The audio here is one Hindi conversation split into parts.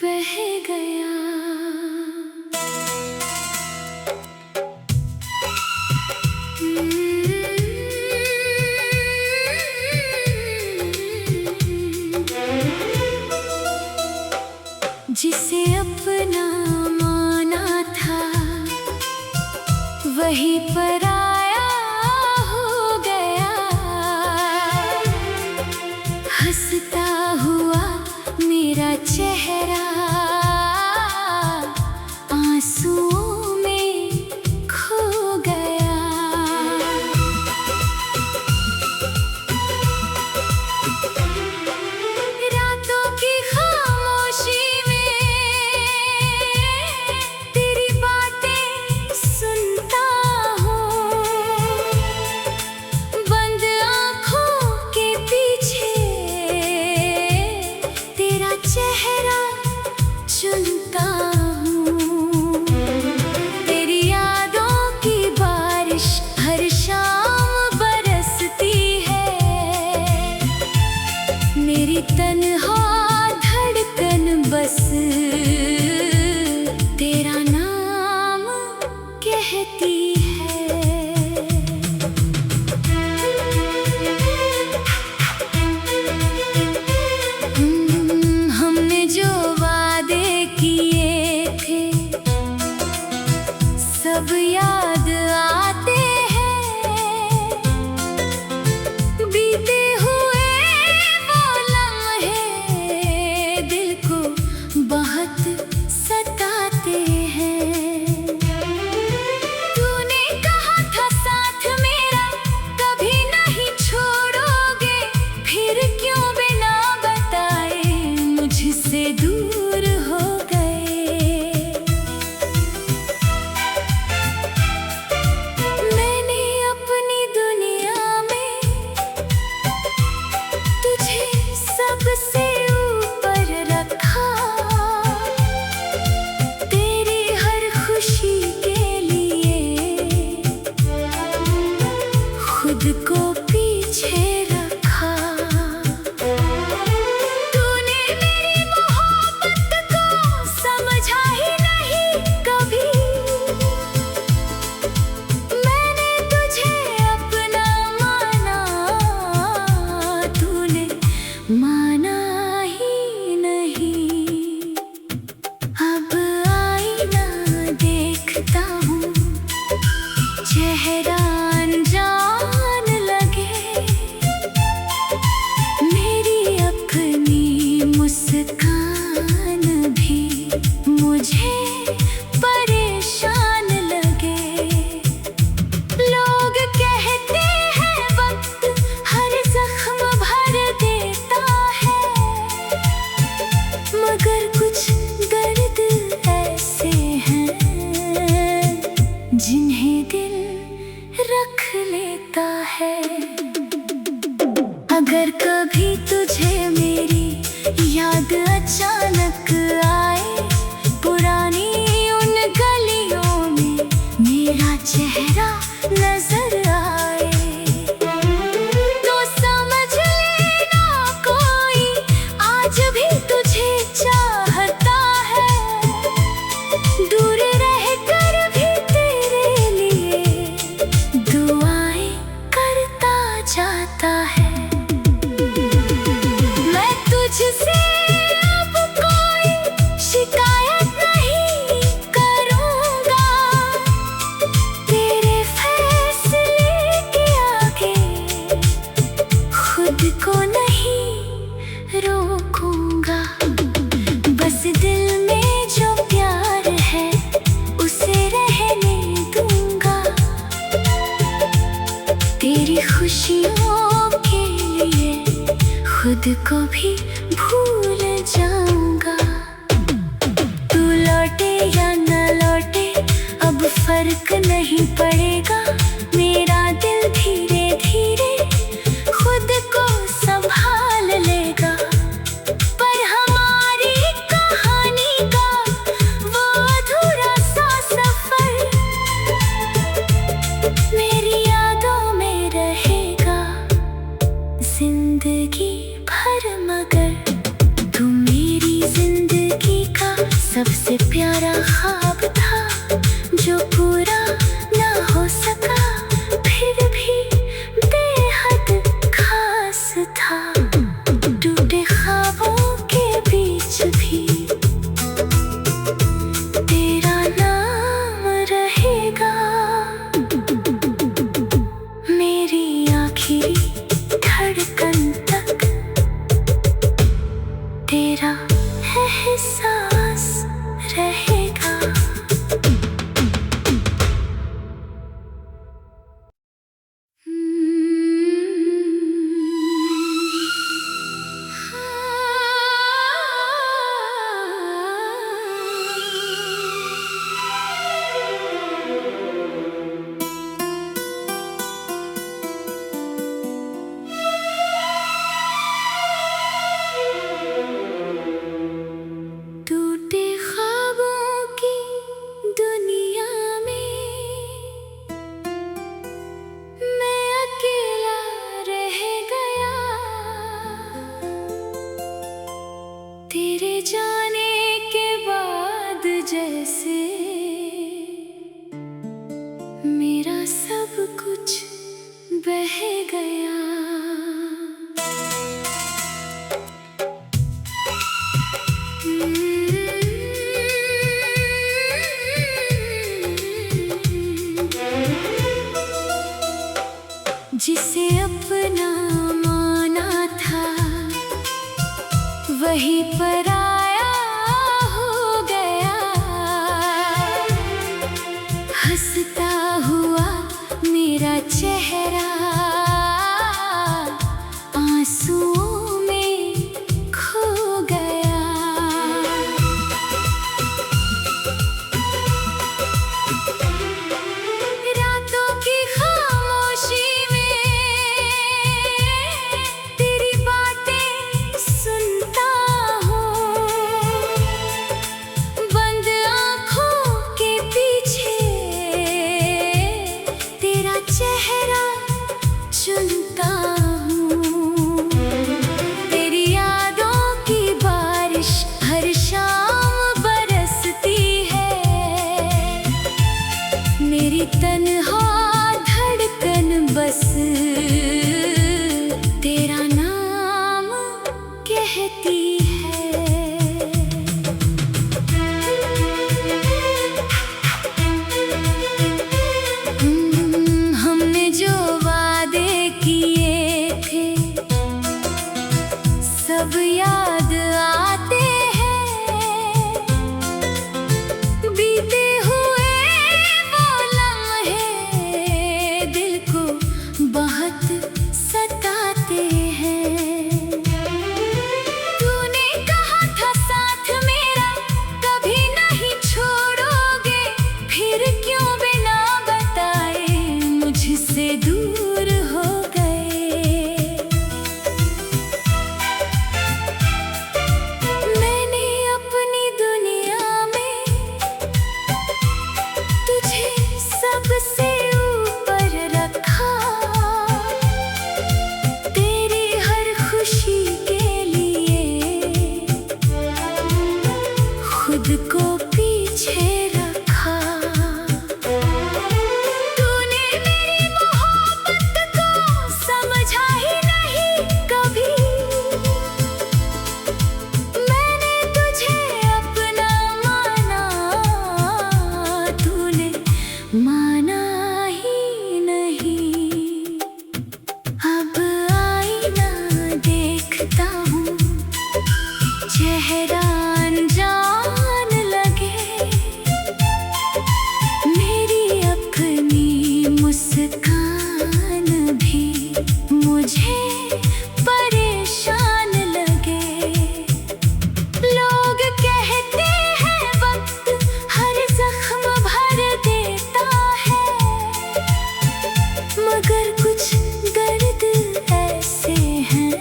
बह गया। जिसे अपना माना था वही पराया हो गया। हंसता हुआ मेरा चेहरा आंसुओं में खो गया। रातों की खामोशी में तेरी बातें सुनता हूँ। बंद आँखों के पीछे तेरा चेहरा चुनता हूँ। तेरी यादों की बारिश हर शाम बरसती है। मेरी तन्हा धड़कन बस तेरा नाम कहती है। हमने जो वादे किए थे सब याद आते हैं। बीते हुए वो लम्हे दिल को बहुत सताते हैं। तूने कहा था साथ मेरा कभी नहीं छोड़ोगे, फिर क्यों बिना बताए मुझसे दूर हो गए। मैंने अपनी दुनिया में तुझे सबसे ऊपर रखा। तेरी हर खुशी के लिए खुद को पीछे रखा। तूने मेरी मोहब्बत को समझा ही नहीं कभी। मैंने तुझे अपना माना, तूने माना ही नहीं। अब आईना देखता हूँ चेहरा अनजान लगे। मेरी अपनी मुस्कान भी मुझे परेशान लगे। लोग कहते हैं वक्त हर जख्म भर देता है, मगर कुछ दर्द ऐसे हैं जिन्हें दिल रख लेता है। अगर कभी तुझे मेरी याद अचानक आए, पुरानी उन गलियों में मेरा चेहरा नजर आए, तो समझ लेना कोई आज भी तुझे चाहता है। दूर रहकर भी तेरे लिए दुआएं करता सबसे प्यारा ख्वाब था जो पूरा ना हो सका, फिर भी बेहद खास था। टूटे ख्वाबों के बीच भी तेरा नाम रहेगा। मेरी आखिरी धड़कन तक तेरा एहसास रहेगा। टूटे ख्वाबों की दुनिया में मैं अकेला रह गया। तेरे जाने के बाद जैसे मेरा सब कुछ बह गया। जिसे अपना माना था वही पराया हो गया। हंसता हुआ मेरा चेहरा आंसुओं में खो गया। रातों की खामोशी चेहरा चुनता हूँ। तेरी यादों की बारिश हर शाम बरसती है। मेरी तन्हा धड़कन बस तेरा नाम कहती है। सब याद आते हैं, बीते हुए वो लम्हे दिल को बहुत सताते हैं। तूने कहा था साथ मेरा कभी नहीं छोड़ोगे, फिर क्यों बिना बताए मुझसे दूर हो गए। सबसे ऊपर रखा, तेरी हर खुशी के लिए खुद को पीछे रखा। तूने मेरी मोहब्बत को समझा ही नहीं कभी। मैंने तुझे अपना माना, तूने माना ही नहीं। अब आईना देखता हूँ, चेहरा अनजान लगे। मेरी अपनी मुस्कान भी मुझे परेशान लगे। लोग कहते हैं वक्त हर जख्म भर देता है, मगर कुछ दर्द ऐसे हैं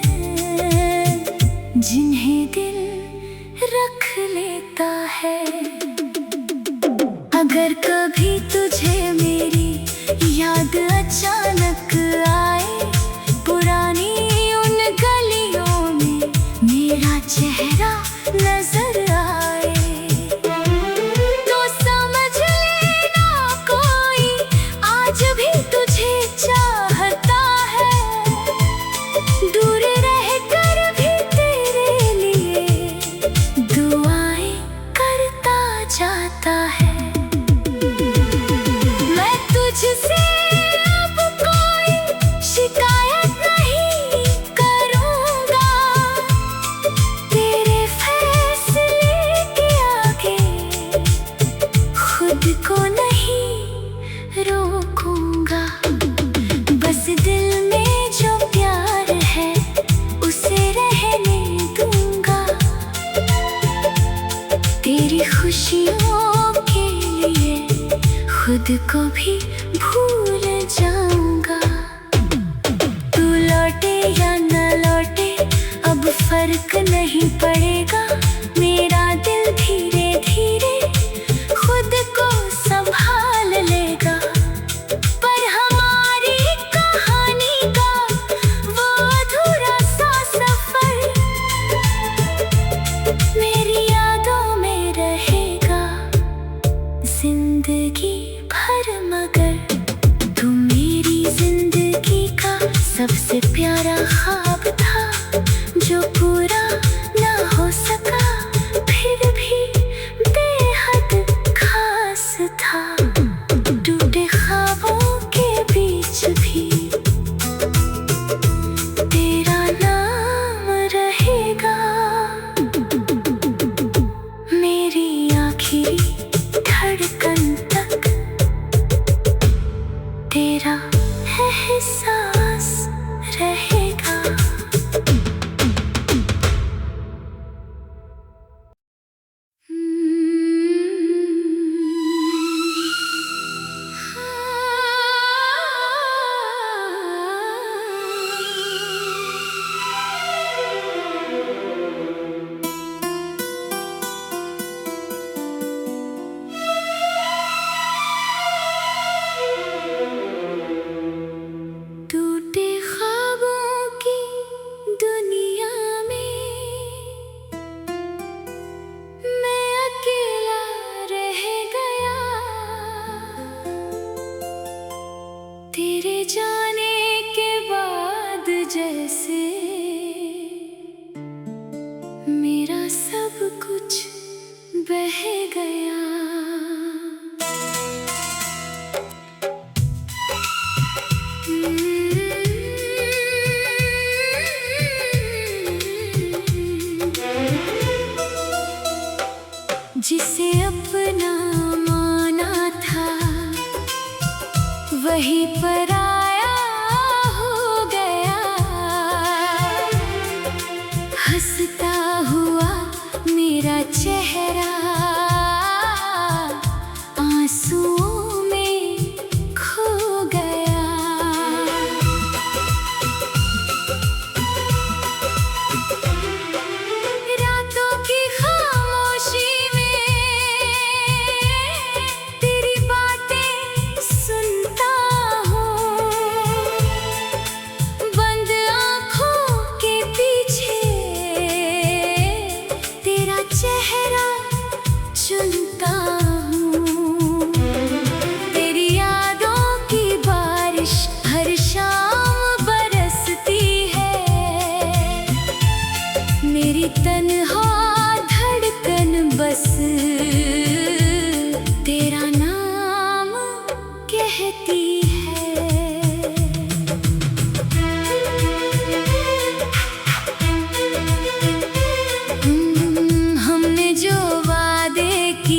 जिन्हें दिल रख लेता है। अगर कभी तुझे मेरी याद अचानक आए, पुरानी उन गलियों में मेरा चेहरा नजर आए, तेरी खुशियों के लिए खुद को भी भूल जाऊंगा। तू लौटे या न लौटे अब फर्क नहीं पड़ेगा, मेरा दिल धीरे धीरे खुद को संभाल लेगा। पर हमारी कहानी का वो अधूरा सा सफर मेरी यादों में रहेगा जिंदगी भर। मगर तू मेरी जिंदगी का सबसे प्यारा ख्वाब था, जो पूरा ना हो सका फिर भी बेहद खास था। टूटे ख्वाबों के बीच भी तेरा नाम रहेगा, मेरी आखिरी धड़कन तक तेरा एहसास रहेगा। टूटे ख्वाबों की दुनिया में मैं अकेला रह गया, तेरे जाने के बाद जैसे मेरा सब कुछ बह गया। जिसे अपना माना था वही पराया हो गया, हंसता हुआ मेरा चेहरा आंसुओं में खो गया। रातों की खामोशी में तेरी बातें सुनता हूँ, बंद आँखों के पीछे तेरा चेहरा चुनता हूँ। तेरी यादों की बारिश हर शाम बरसती है, मेरी तन्हा धड़कन बस तेरा नाम कहती है। हमने जो वादे किए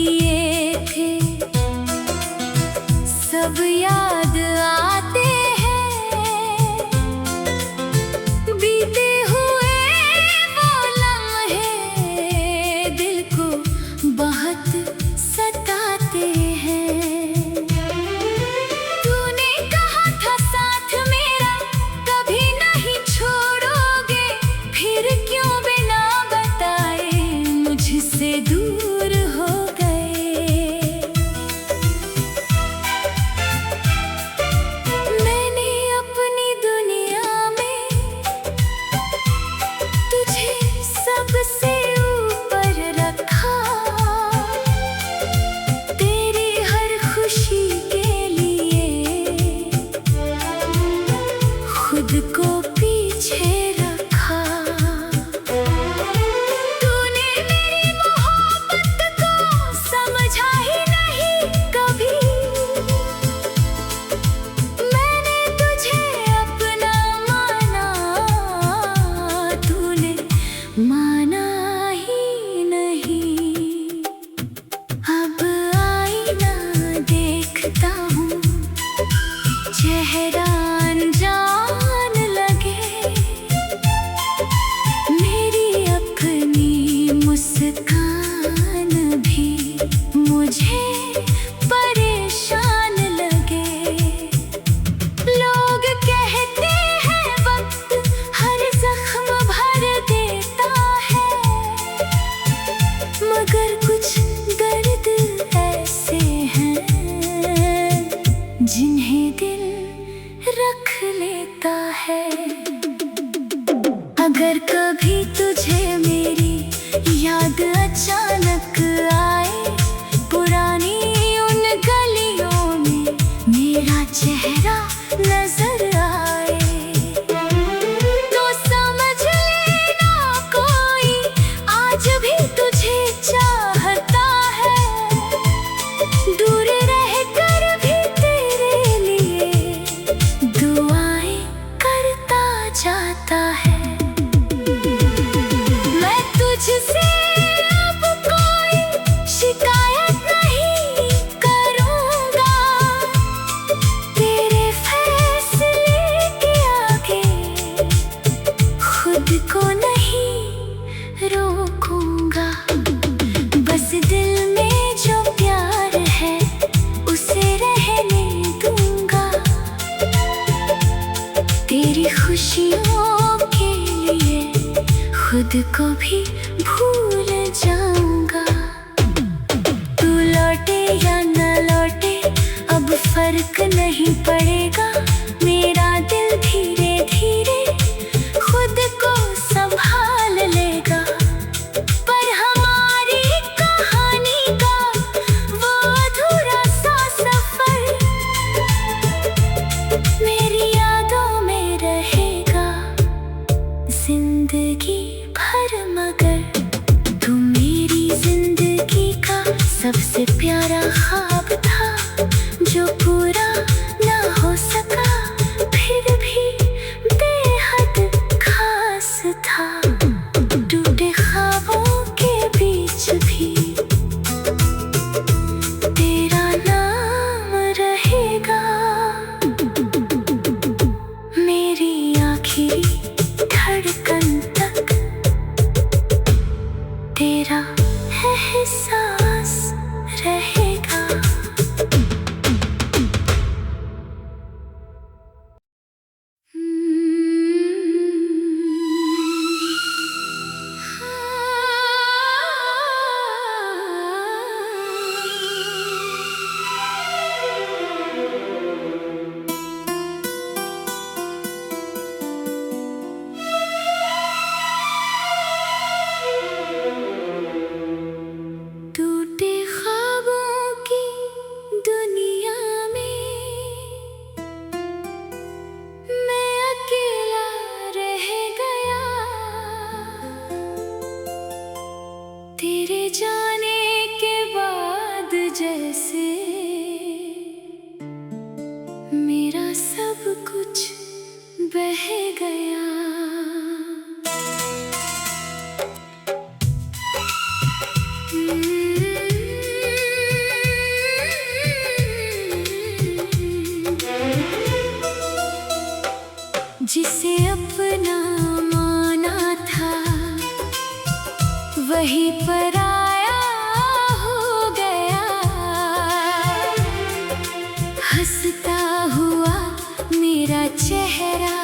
को भी भूल जाऊंगा। तू लौटे या न लौटे अब फर्क नहीं पड़ेगा, मेरा दिल धीरे धीरे खुद को संभाल लेगा। पर हमारी कहानी का वो अधूरा सा सफर मेरी यादों में रहेगा जिंदगी भर। मगर तू मेरी जिंदगी का सबसे प्यारा ख्वाब था, जो पूरा ना हो सका फिर भी बेहद खास था। टूटे ख्वाबों के बीच भी तेरा नाम रहेगा, मेरी आखिरी धड़कन तक तेरा एहसास रहेगा। टूटे ख्वाबों की दुनिया में मैं अकेला रह गया, तेरे जाने के बाद जैसे मेरा सब कुछ बह गया। जिसे अपना माना था वही पराया हो गया, हंसता हुआ मेरा चेहरा